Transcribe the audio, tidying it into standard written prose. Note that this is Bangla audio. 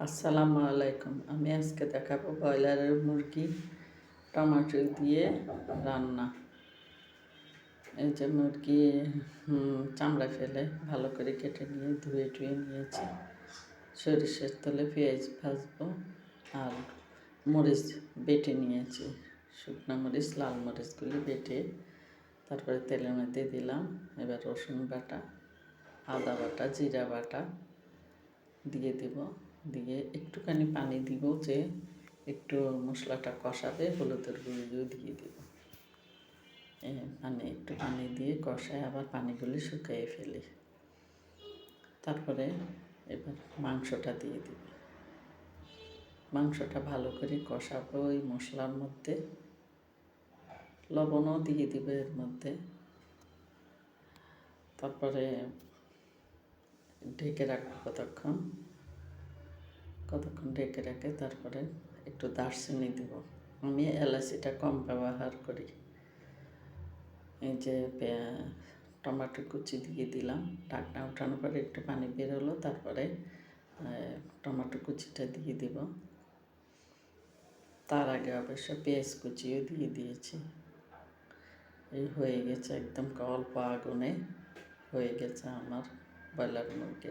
আসসালামু আলাইকুম। আমি আজকে দেখাবো ব্রয়লারের মুরগি টমেটো দিয়ে রান্না। এই যে মুরগি চামড়া ফেলে ভালো করে কেটে নিয়ে ধুয়ে টুয়ে নিয়েছি। সরিষার তেলে পেঁয়াজ ভাজবো আর মরিচ বেটে নিয়েছি। শুকনো মরিচ লাল মরিচগুলি বেটে তারপরে তেলের মধ্যে দিলাম। এবার রসুন বাটা, আদা বাটা, জিরা বাটা দিয়ে দেব। দিয়ে একটুখানি পানি দিব, যে একটু মশলাটা কষাবে, হলুদের গুঁড়ো দিয়ে দেব। একটু পানি দিয়ে কষায় আবার পানিগুলি শুকিয়ে ফেলি। তারপরে এবার মাংসটা দিয়ে দিব। মাংসটা ভালো করে কষাবো ওই মশলার মধ্যে, লবণও দিয়ে দিব এর মধ্যে। তারপরে ঢেকে রাখবো কতক্ষণ ঢেকে রাখে। তারপরে একটু দারচিনি দিব। আমি এলাচিটা কম ব্যবহার করি। এই যে টমেটো কুচি দিয়ে দিলাম। ঢাকনা উঠানোর পরে একটু পানি বেরোলো, তারপরে টমেটো কুচিটা দিয়ে দিব। তার আগে অবশ্য পেঁয়াজ কুচিও দিয়ে দিয়েছি। এই হয়ে গেছে, একদম অল্প আগুনে হয়ে গেছে আমার ব্রয়লার মুরগি।